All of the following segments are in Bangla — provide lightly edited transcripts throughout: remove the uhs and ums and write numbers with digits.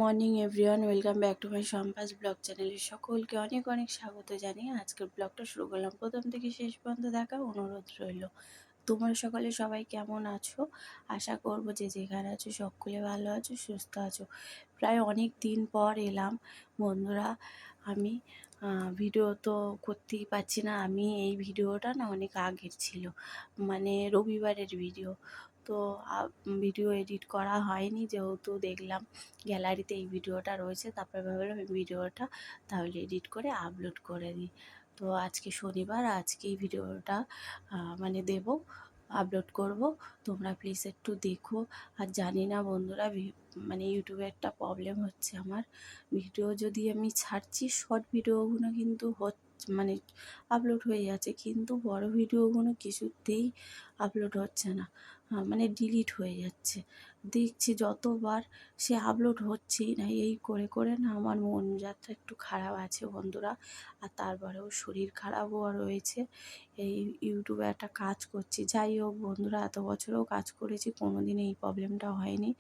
Morning everyone, welcome back to my সম্পাস ব্লগ চ্যানেলে সকলকে অনেক অনেক স্বাগত জানিয়ে আজকের ব্লগটা শুরু করলাম। প্রথম থেকে শেষ পর্যন্ত দেখার অনুরোধ রইল। তোমরা সকলে সবাই কেমন আছো? আশা করব যে যেখানে আছো সকলে ভালো আছো, সুস্থ আছো। প্রায় অনেক দিন পর এলাম বন্ধুরা। আমি ভিডিও তো করতেই পারছি না। এই ভিডিওটা না অনেক আগের ছিল, মানে রবিবারের ভিডিও। তো ভিডিও এডিট করা হয়নি, যেহেতু দেখলাম গ্যালারিতে এই ভিডিওটা রয়েছে, তারপরে ভাবলাম এই ভিডিওটা তাহলে এডিট করে আপলোড করে দিই। তো আজকে শনিবার, আজকে এই ভিডিওটা মানে দেব, আপলোড করব। তোমরা প্লিজ একটু দেখো। আর জানি না বন্ধুরা, মানে ইউটিউবে একটা প্রবলেম হচ্ছে আমার। ভিডিও যদি আমি ছাড়ছি, শর্ট ভিডিওগুলো কিন্তু মানে আপলোড হয়ে যাচ্ছে, কিন্তু বড় ভিডিওগুলো কিছুতেই আপলোড হচ্ছে না, মানে ডিলিট হয়ে যাচ্ছে। দেখছি যতবার সে আপলোড হচ্ছেই না। এই করে করে না আমার মন যাত্রা একটু খারাপ আছে বন্ধুরা। আর তারপরেও শরীর খারাপও রয়েছে। এই ইউটিউবে একটা কাজ করছি, যাই হোক বন্ধুরা, এত বছরেও কাজ করেছি, কোনো দিন এই প্রবলেমটা হয়নি।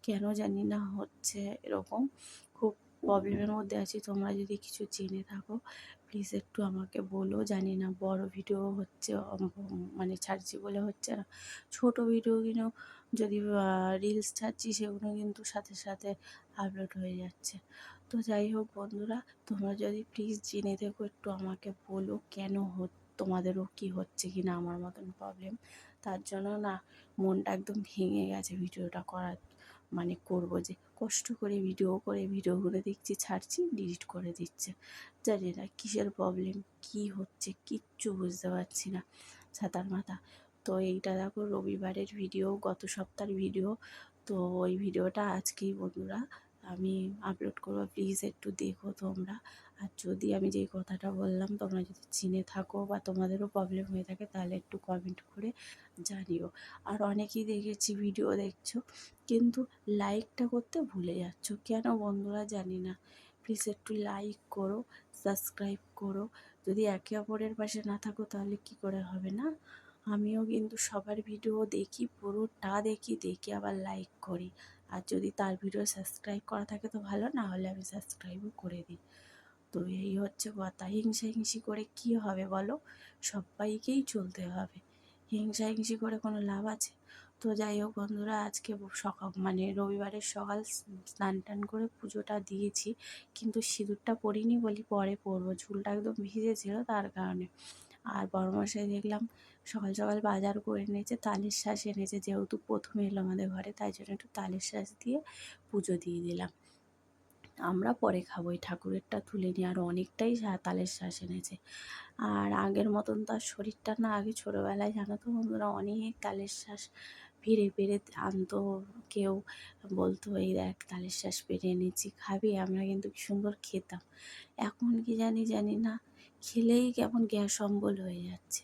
কেন জানি না হচ্ছে এরকম। খুব প্রবলেমের মধ্যে আছি। তোমরা যদি কিছু জেনে থাকো প্লিজ একটু আমাকে বলো। জানি না বড় ভিডিও হচ্ছে, মানে ছাড়ছি বলে হচ্ছে না। ছোটো ভিডিওগুলো যদি রিলস ছাড়ছি, সেগুলো কিন্তু সাথে সাথে আপলোড হয়ে যাচ্ছে। তো যাই হোক বন্ধুরা, তোমরা যদি প্লিজ জেনে দেখো একটু আমাকে বলো কেন তোমাদেরও কি হচ্ছে কি না আমার মতন প্রবলেম। তার জন্য না মনটা একদম ভেঙে গেছে ভিডিওটা করার, মানে করব যে কষ্ট করে ভিডিও করে ভিডিওগুলো দেখছি, ছাড়ছি, ডিলিট করে দিচ্ছে। জানি না কিসের প্রবলেম, কি হচ্ছে কিচ্ছু বুঝতে পারছি না, ছাতার মাথা। তো এইটা দেখো রবিবারের ভিডিও, গত সপ্তাহের ভিডিও। তো ওই ভিডিওটা আজকেই বন্ধুরা আমি আপলোড করবো, প্লিজ একটু দেখো তোমরা। আর যদি আমি যেই কথাটা বললাম তোমরা যদি চিনে থাকো বা তোমাদেরও প্রবলেম হয়ে থাকে, তাহলে একটু কমেন্ট করে জানিও। আর অনেকেই দেখেছি ভিডিও দেখছো কিন্তু লাইকটা করতে ভুলে যাচ্ছ কেন বন্ধুরা, জানি না। প্লিজ একটু লাইক করো, সাবস্ক্রাইব করো। যদি একে অপরের পাশে না থাকো তাহলে কি করে হবে না? আমিও কিন্তু সবার ভিডিও দেখি, পুরোটা দেখি, দেখে আবার লাইক করি। আর যদি তার ভিডিও সাবস্ক্রাইব করা থাকে তো ভালো, না হলে আমি সাবস্ক্রাইবও করে দিই। তো এই হচ্ছে কথা। হিংসি করে কি হবে বলো? সবাইকেই চলতে হবে, হিংসি করে কোনো লাভ আছে? তো যাই হোক বন্ধুরা, আজকে সকাল মানে রবিবারের সকাল স্নান টান করে পুজোটা দিয়েছি, কিন্তু সিঁদুরটা পরিনি বলি পরে পরবো, চুলটা একদম ভিজে ছিল তার কারণে। আর বড়মশাই দেখলাম সকাল সকাল বাজার করে এনেছে, তালের শাঁস এনেছে, যেহেতু প্রথম এলো আমাদের ঘরে, তাই জন্য একটু তালের শাঁস দিয়ে পুজো দিয়ে দিলাম। আমরা পরে খাবো, এই ঠাকুরেরটা তুলে নিয়ে। আর অনেকটাই তালের শাঁস এনেছে। আর আগের মতন তো আর শরীরটা না, আগে ছোটোবেলায় জানো তো বন্ধুরা, অনেক তালের শাঁস পেরে পেরে আনতো। কেউ বলতো এই দেখ তালের শাঁস পেরে এনেছি, খাবি? আমরা কিন্তু কি সুন্দর খেতাম। এখন কি জানি না, খেলেই কেমন গ্যাস অম্বল হয়ে যাচ্ছে।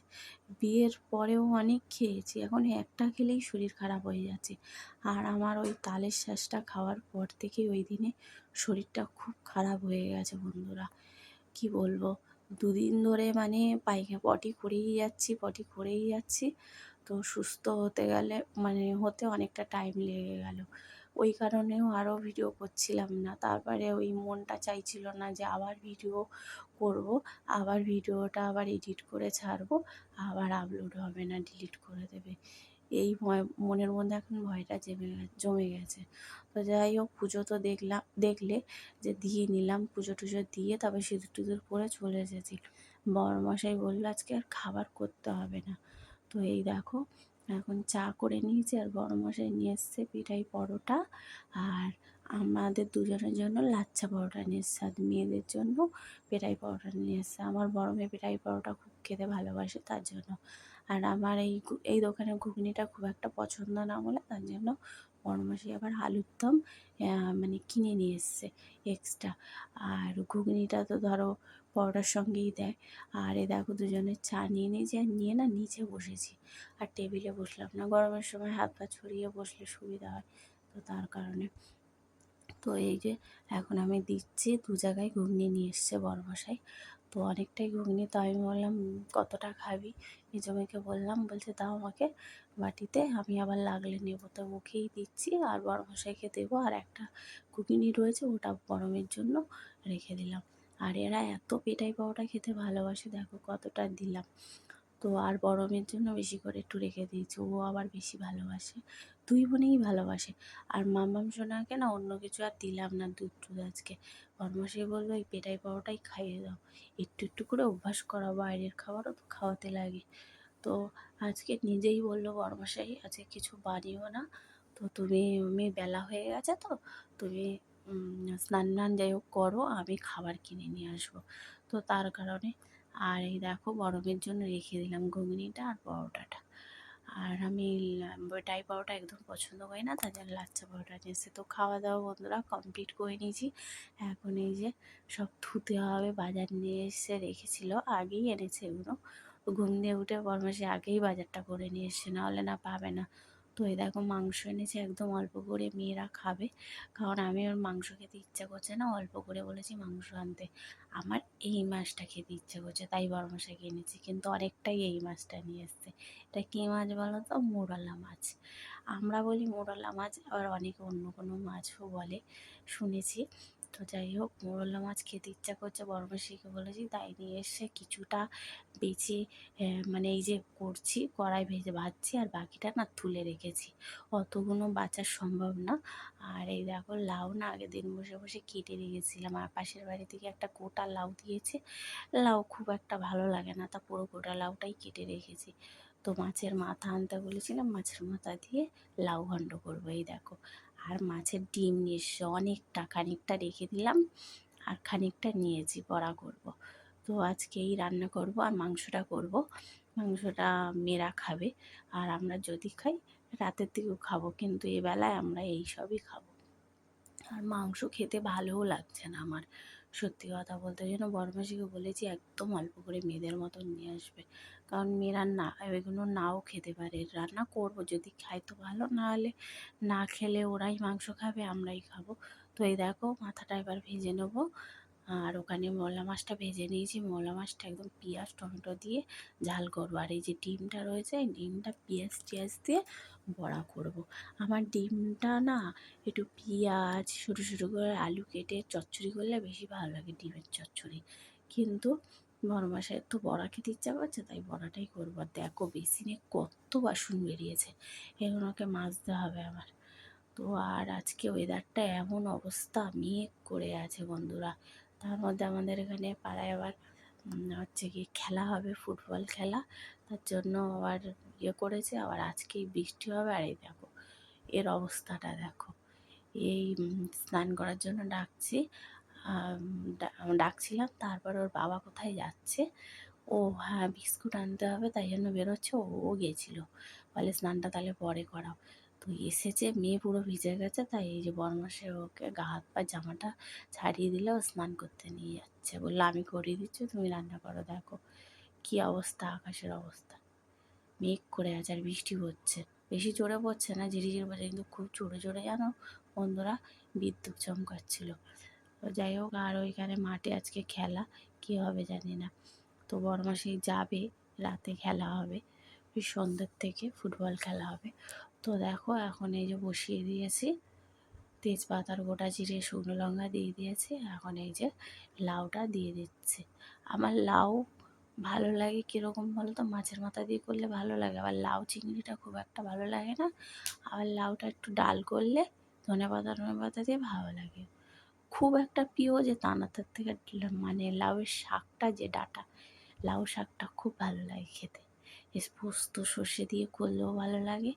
বিয়ের পরেও অনেক খেয়েছি, এখন একটা খেলেই শরীর খারাপ হয়ে যাচ্ছে। আর আমার ওই তালের শাঁসটা খাওয়ার পর থেকে ওই দিনে শরীরটা খুব খারাপ হয়ে গেছে বন্ধুরা। কি বলবো, দুদিন ধরে মানে পটি করেই যাচ্ছি। তো সুস্থ হতে গেলে মানে হতে অনেকটা টাইম লেগে গেল। ওই কারণেও আরও ভিডিও করছিলাম না। তারপরে ওই মনটা চাইছিল না যে আবার ভিডিও করব, আবার ভিডিওটা আবার এডিট করে ছাড়বো, আবার আপলোড হবে না, ডিলিট করে দেবে। এই মনের মধ্যে এখন ভয়টা জমে গেছে। তো যাই হোক, পুজো তো দেখলে যে দিয়ে নিলাম, পুজো টুজো দিয়ে তারপর সিঁদুর টিঁদুর পরে চলে এসেছি। বড়মশাই বললো আজকে আর খাবার করতে হবে না। তো এই দেখো এখন চা করে নিয়েছি, আর বড়মশাই নিয়ে এসছে পিঠাই পরোটা, আর আমাদের দুজনের জন্য লাচ্ছা পরোটা নিয়ে এসছে, আর মেয়েদের জন্য পেটাই পরোটা নিয়ে এসছে। আমার বড় মেয়ে পেটাই পরোটা খুব খেতে ভালোবাসে, তার জন্য। আর আমার এই দোকানের ঘুগনিটা খুব একটা পছন্দ না বলে, তার জন্য বড়মাসি আবার আলুর দম মানে কিনে নিয়ে এসছে এক্সট্রা। আর ঘুগনিটা তো ধরো পরোটার সঙ্গেই দেয়। আর এ দেখো দুজনের চা নিয়ে নিয়েছি, আর নিয়ে না নিচে বসেছি, আর টেবিলে বসলাম না। গরমের সময় হাত পা ছড়িয়ে বসলে সুবিধা হয়, তো তার কারণে। তো এই যে এখন আমি দিচ্ছি, দু জায়গায় ঘুগনি নিয়ে এসছে বড়মশাই। তো অনেকটাই ঘুগনি, তো আমি বললাম কতটা খাবি, মেজো মেয়েকে বললাম, বলছে দাও আমাকে বাটিতে, আমি আবার লাগলে নেবো। তো ওকেই দিচ্ছি আর বড় মশাইকে দেবো, আর একটা ঘুগনি রয়েছে ওটা গরমের জন্য রেখে দিলাম। আর এরা এত পেটাই পাওয়াটা খেতে ভালোবাসে, দেখো কতটা দিলাম। তো আর বড় মেয়ের জন্য বেশি করে একটু রেখে দিয়েছি, ও আবার বেশি ভালোবাসে, দুই বোনেই ভালোবাসে। আর মাম্মাম সোনাকে না অন্য কিছু আর দিলাম না দুধ টুধ আজকে। বরমশাই বললো এই পেটাই পাওয়াটাই খাইয়ে দাও, একটু একটু করে অভ্যাস করাও, বাইরের খাবারও তো খাওয়াতে লাগে। তো আজকে নিজেই বললো বরমশাই আজকে কিছু বানিও না, তো তুমি বেলা হয়ে গেছে, তো তুমি স্নান টান যাই হোক করো, আমি খাবার কিনে নিয়ে আসবো। তো তার কারণে আর এই দেখো গরমের জন্য রেখে দিলাম ঘুগনিটা আর পরোটাটা। আর আমি টাই পরোটা একদম পছন্দ করি না, তার জন্য লাচ্ছা পরোটা নিয়েছি। তো খাওয়া দাওয়া বন্ধুরা কমপ্লিট করে নিয়েছি। এখন এই যে সব ধুতে হবে, বাজার নিয়ে এসে রেখেছিল, আগেই এনেছে এগুলো। ঘুম দিয়ে উঠে বরমাসে আগেই বাজারটা করে নিয়ে এসছে, নাহলে না পাবে না। তো এই দেখো মাংস এনেছে একদম অল্প করে, মেয়েরা খাবে, কারণ আমি ওর মাংস খেতে ইচ্ছা করছে না, অল্প করে বলেছি মাংস আনতে। আমার এই মাছটা খেতে ইচ্ছে করছে, তাই বরমশাইকে এনেছি, কিন্তু অনেকটাই এই মাছটা নিয়ে এসছে। এটা কী মাছ বলো তো? মোরলা মাছ। আমরা বলি মোরলা মাছ, আবার অনেকে অন্য কোনো মাছও বলে, শুনেছি। তো যাই হোক, মোরলা মাছ খেতে ইচ্ছা করছে, বরমশাইকে বলেছি, তাই নিয়ে এসে কিছুটা বেছে মানে এই যে করছি, কড়াই ভেজে ভাজছি, আর বাকিটা না তুলে রেখেছি, অতগুলো বাঁচা সম্ভব না। আর এই দেখো লাউ না আগের দিন বসে বসে কেটে রেখেছিলাম, আর পাশের বাড়ি থেকে একটা গোটা লাউ দিয়েছে, লাউ খুব একটা ভালো লাগে না, তা পুরো গোটা লাউটাই কেটে রেখেছি। তো মাছের মাথা আনতে বলেছিলাম, মাছের মাথা দিয়ে লাউ ঘন্ট করবো, এই দেখো। আর মাছের ডিম নিয়ে এসছে অনেকটা, খানিকটা রেখে দিলাম আর খানিকটা নিয়েছি, বড়া করব। তো আজকে এই রান্না করব, আর মাংসটা করব। মাংসটা মেয়েরা খাবে, আর আমরা যদি খাই রাতের দিকেও খাবো, কিন্তু এবেলায় আমরা এই সবই খাবো। আর মাংস খেতে ভালোও লাগছে না আমার, সত্যি কথা বলতে। ওই জন্য বড়মাসিকে বলেছি একদম অল্প করে মেয়েদের মতন নিয়ে আসবে, কারণ মেয়েরা না এগুলো নাও খেতে পারে। রান্না করব, যদি খাই তো ভালো, না হলে না খেলে ওরাই মাংস খাবে, আমরাই খাবো। তো এই দেখো মাথাটা এবার ভেজে নেবো, আর ওখানে মোলা মাছটা ভেজে নিয়েছি। মোলা মাছটা একদম পেঁয়াজ টমেটো দিয়ে ঝাল করবো, আর এই যে ডিমটা রয়েছে এই ডিমটা পেঁয়াজ টিয়াজ দিয়ে বড়া করব। আমার ডিমটা না একটু পেঁয়াজ ছোটো ছোটো করে আলু কেটে চচ্চড়ি করলে বেশি ভালো লাগে, ডিমের চচ্চড়ি। কিন্তু বড়মাসায় তো বড়া খেতে ইচ্ছা করছে, তাই বড়াটাই করবো। আর দেখো বেসিনে কত বাসন বেরিয়েছে, এগুলোকে মাজতে হবে আমার। তো আর আজকে ওয়েদারটা এমন অবস্থা, মেঘ করে আছে বন্ধুরা। তার মধ্যে আমাদের এখানে পাড়ায় আবার হচ্ছে কি খেলা হবে, ফুটবল খেলা, তার জন্য আবার করেছে, আবার আজকেই বৃষ্টি হবে। আর এই দেখো এর অবস্থাটা দেখো, এই স্নান করার জন্য ডাকছি, ডাকছিলাম, তারপর ওর বাবা কোথায় যাচ্ছে, ও হ্যাঁ বিস্কুট আনতে হবে তাই জন্য বেরোচ্ছে, ও গেছিলো, বলে স্নানটা তাহলে পরে করাও। তো এসেছে মেয়ে পুরো ভিজে গেছে, তাই এই যে বরমাসে ওকে গা হাত পা জামাটা ছাড়িয়ে দিলে ও স্নান করতে নিয়ে যাচ্ছে, বললো আমি করিয়ে দিচ্ছি তুমি রান্না করো। দেখো কী অবস্থা, আকাশের অবস্থা, মেঘ করে আছে আর বৃষ্টি হচ্ছে, বেশি জোরে পড়ছে না, ঝিরিঝিরি পড়ছে, কিন্তু খুব জোরে জোরে জানো বন্ধুরা বিদ্যুৎ চমকাচ্ছিল। তো যাই হোক, আর ওইখানে মাঠে আজকে খেলা, কী হবে জানি না। তো বড়মাসি যাবে, রাতে খেলা হবে, ওই সন্ধ্যের থেকে ফুটবল খেলা হবে। তো দেখো এখন এই যে বসিয়ে দিয়েছি, তেজপাতা আর গোটা জিরে শুকনো লঙ্কা দিয়ে দিয়েছি, এখন এই যে লাউটা দিয়ে দিচ্ছি। আমার লাউ ভালো লাগে কীরকম বলো তো, মাছের মাথা দিয়ে করলে ভালো লাগে, আবার লাউ চিংড়িটা খুব একটা ভালো লাগে না। আবার লাউটা একটু ডাল করলে ধনেপাতা দিয়ে ভালো লাগে। খুব একটা প্রিয় যে তা না, তার থেকে মানে লাউয়ের শাকটা যে ডাঁটা, লাউ শাকটা খুব ভালো লাগে খেতে, পোস্ত সর্ষে দিয়ে করলেও ভালো লাগে,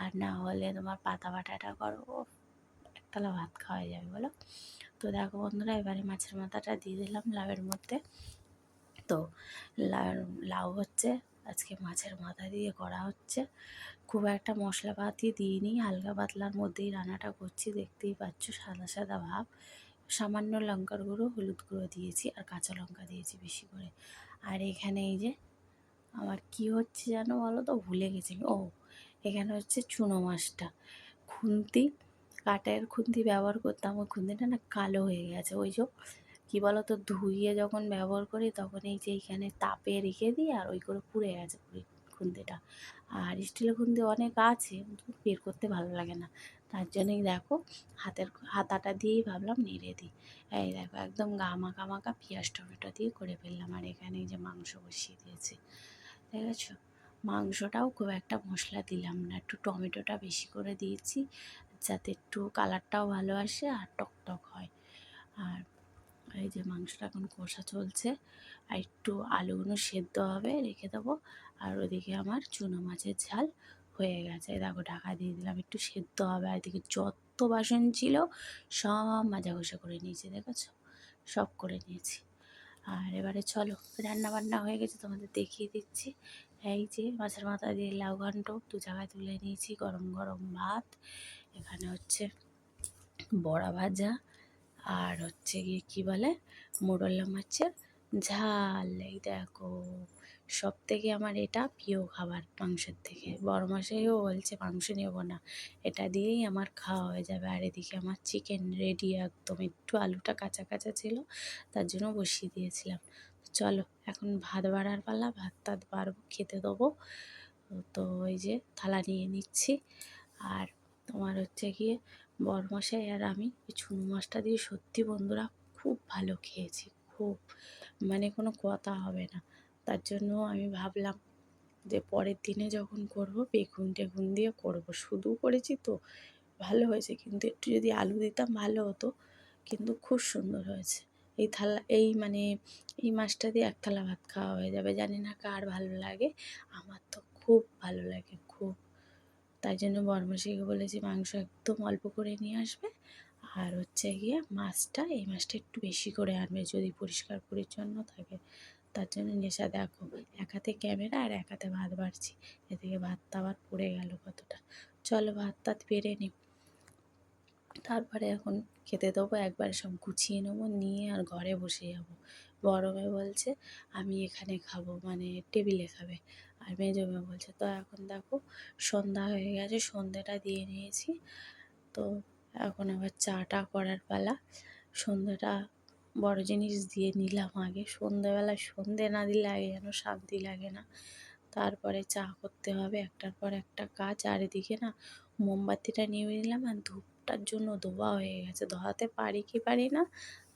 আর না হলে তোমার পাতা বাটাটা করো, এক থালা ভাত খাওয়া যাবে বলো। তো দেখো বন্ধুরা, এবারে মাছের মাথাটা দিয়ে দিলাম লাউয়ের মধ্যে। তো লাউ হচ্ছে আজকে মাছের মাথা দিয়ে করা হচ্ছে, খুব একটা মশলাপাতি দিইনি, হালকা পাতলার মধ্যেই রান্নাটা করছি, দেখতেই পাচ্ছ সাদা সাদা ভাব। সামান্য লঙ্কার গুঁড়ো হলুদ গুঁড়ো দিয়েছি, আর কাঁচা লঙ্কা দিয়েছি বেশি করে। আর এখানে এই যে আমার কি হচ্ছে যেন বলো তো, ভুলে গেছি। ও এখানে হচ্ছে চুনো মাছটা, খুন্তি কাঠের খুন্তি ব্যবহার করতাম, ওই খুন্তিটা না কালো হয়ে গেছে, ওই যে কী বলো তো, ধুইয়ে যখন ব্যবহার করি তখন এই যে এইখানে তাপে রেখে দিই আর ওই করে পুড়ে গেছে খুন্তিটা। আর স্টিলের খুন্তি অনেক আছে, বের করতে ভালো লাগে না, তার জন্যই দেখো হাতাটা দিয়েই ভাবলাম নেড়ে দিই। এই দেখো একদম মাখা মাখা পেঁয়াজ টমেটো দিয়ে করে ফেললাম। আর এখানে এই যে মাংস বসিয়ে দিয়েছি, দেখেছো? মাংসটাও খুব একটা মশলা দিলাম না, একটু টমেটোটা বেশি করে দিয়েছি যাতে একটু কালারটাও ভালো আসে আর টক হয়। আর এই যে মাংসটা এখন কষা চলছে, আর একটু আলুগুলো সেদ্ধ হবে, রেখে দেবো। আর ওদিকে আমার চুনো মাছের ঝাল হয়ে গেছে, দেখো ঢাকা দিয়ে দিলাম, একটু সেদ্ধ হবে। আর এদিকে যত বাসন ছিল সব মাজা ঘষা করে নিয়েছি, দেখেছো? সব করে নিয়েছি। আর এবারে চলো, রান্না বান্না হয়ে গেছে, তোমাদের দেখিয়ে দিচ্ছি। এই যে মাছের মাথা দিয়ে লাউ ঘন্ট 2 জায়গায় তুলে নিয়েছি, গরম গরম ভাত, এখানে হচ্ছে বড়া ভাজা, আর হচ্ছে গিয়ে কী বলে, মোরলা মাছের ঝাল। এই দেখো, সব থেকে আমার এটা প্রিয় খাবার মাংসের থেকে। বড় মশাইও বলছে মাংস নেব না, এটা দিয়েই আমার খাওয়া হয়ে যাবে। আর এদিকে আমার চিকেন রেডি একদম, একটু আলুটা কাঁচা কাঁচা ছিল তার জন্য বসিয়ে দিয়েছিলাম। চলো এখন ভাত বাড়ার পালা, ভাত টাত বাড়বো, খেতে দেবো। তো ওই যে থালা নিয়ে নিচ্ছি। আর তোমার হচ্ছে গিয়ে বরমশাই আর আমি এই চুনো মাছটা দিয়ে সত্যি বন্ধুরা খুব ভালো খেয়েছি, খুব, মানে কোনো কথা হবে না। তার জন্য আমি ভাবলাম যে পরের দিনে যখন করব বেগুন টেগুন দিয়ে করব, শুধু করেছি তো ভালো হয়েছে, কিন্তু একটু যদি আলু দিতাম ভালো হতো, কিন্তু খুব সুন্দর হয়েছে। এই মাছটা দিয়ে এক থালা ভাত খাওয়া হয়ে যাবে। জানি না কার ভালো লাগে, আমার তো খুব ভালো লাগে, খুব। তাই জন্য বরমশাইকে বলেছি মাংস একদম অল্প করে নিয়ে আসবে, আর হচ্ছে গিয়ে এই মাছটা একটু বেশি করে আনবে যদি পরিষ্কার পরিচ্ছন্ন থাকে। তার জন্য নেশা, দেখো এক হাতে ক্যামেরা আর এক হাতে ভাত বাড়ছি, এদিকে ভাতটা আবার পড়ে গেল কতটা। চলো ভাত টাত পেরে নিই, তারপরে এখন খেতে দেবো, একবারে সব গুছিয়ে নেবো, নিয়ে আর ঘরে বসে যাবো। বড় মেয়ে বলছে আমি এখানে খাবো, মানে টেবিলে খাবে, আর মেজো মেয়ে বলছে। তো এখন দেখো সন্ধ্যা হয়ে গেছে, সন্ধ্যেটা দিয়ে নিয়েছি, তো এখন আবার চাটা করার পালা। সন্ধ্যাটা বড় জিনিস দিয়ে নিলাম আগে, সন্ধ্যেবেলা সন্ধে না দিলে আগে যেন শান্তি লাগে না। তারপরে চা করতে হবে, একটার পর একটা কাজ। আর এদিকে না মোমবাতিটা নিয়ে নিলাম, আর ধূপটার জন্য ধোয়া হয়ে গেছে, ধোয়াতে পারি কি পারি না,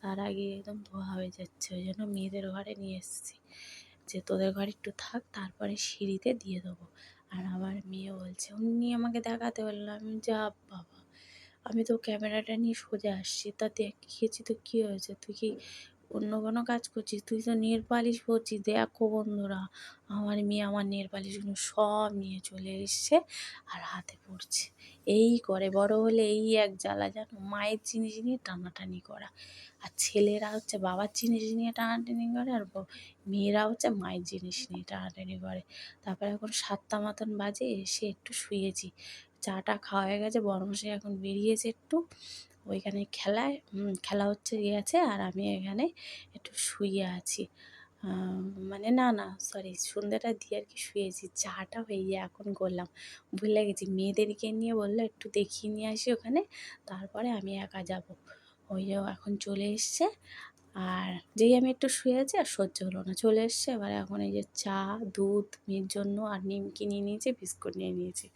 তার আগে একদম ধোয়া হয়ে যাচ্ছে, ওই জন্য মেয়েদের ঘরে নিয়ে এসেছি যে তোদের ঘরে একটু থাক, তারপরে সিঁড়িতে দিয়ে দেবো। আর আমার মেয়ে বলছে উনি আমাকে দেখাতে বললাম, আমি যা বাবা, আমি তো ক্যামেরাটা নিয়ে সোজা আসছি, তা দেখিয়েছি তো কী হয়েছে, তুই কি অন্য কোনো কাজ করছিস? তুই তো নেল পালিশ পরছিস, দেখো বন্ধুরা আমার মেয়ে আমার নেল পালিশগুলো সব নিয়ে চলে এসছে আর হাতে পড়ছে। এই করে বড় হলে এই এক জ্বালা, জানো, মায়ের জিনিস নিয়ে টানাটানি করা, আর ছেলেরা হচ্ছে বাবার জিনিস নিয়ে টানাটানি করে, আর মেয়েরা হচ্ছে মায়ের জিনিস নিয়ে টানাটানি করে। তারপরে এখন 7টা মতন বাজে, এসে একটু শুয়েছি, চাটা খাওয়া হয়ে গেছে, বড়মশাই এখন বেরিয়েছে একটু ওইখানে খেলা হচ্ছে গেছে, আর আমি এখানে একটু শুয়ে আছি। মানে না সরি, সন্ধ্যাটা দিয়ে আর কি শুয়েছি, চাটা হয়ে এখন করলাম, ভুলে গেছি। মেয়েদেরকে নিয়ে বললো একটু দেখিয়ে নিয়ে আসি ওখানে, তারপরে আমি একা যাব। ওই যে এখন চলে এসছে, আর যেই আমি একটু শুয়ে আছি আর সহ্য হলো না, চলে এসছে। এবার এখন এই যে চা, দুধ মেয়ের জন্য, আর নিমকি নিয়ে নিয়েছি, বিস্কুট নিয়ে নিয়েছি।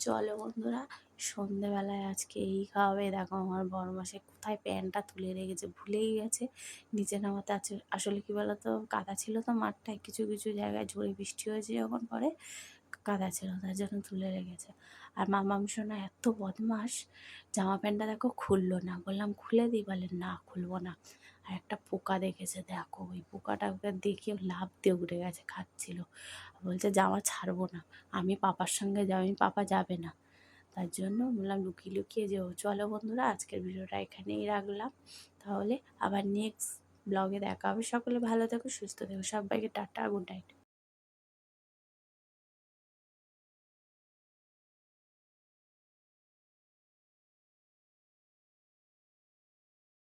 চলো বন্ধুরা, সন্ধেবেলায় আজকে এই খাওয়াবে। দেখো আমার বড়মশাই কোথায় প্যান্টটা তুলে রেখেছে, ভুলেই গেছে নিচে নামাতে। আসলে কী বলো তো, কাদা ছিল তো মাঠটায়, কিছু কিছু জায়গায় ঝড়ে বৃষ্টি হয়েছে যখন পরে কাদা ছিল, তার জন্য তুলে রেখেছে। আর মামামশোনা এত বদমাস, জামা প্যান্টটা দেখো খুললো না, বললাম খুলে দিই, বলে না খুলবো না। আর একটা পোকা দেখেছে, দেখো ওই পোকাটা ওকে দেখে লাফ দিয়ে উঠে গেছে, খাচ্ছিল, বলছে জামা ছাড়বো না, আমি পাপার সঙ্গে যাবো, আমি পাপা যাবে না। তার জন্য বললাম লুকিয়ে লুকিয়ে যেও। চলো বন্ধুরা, আজকের ভিডিওটা এখানেই রাখলাম, তাহলে আবার নেক্সট ব্লগে দেখা হবে। সকলে ভালো থেকো, সুস্থ থেকো, সবাইকে টাটা, গুড নাইট।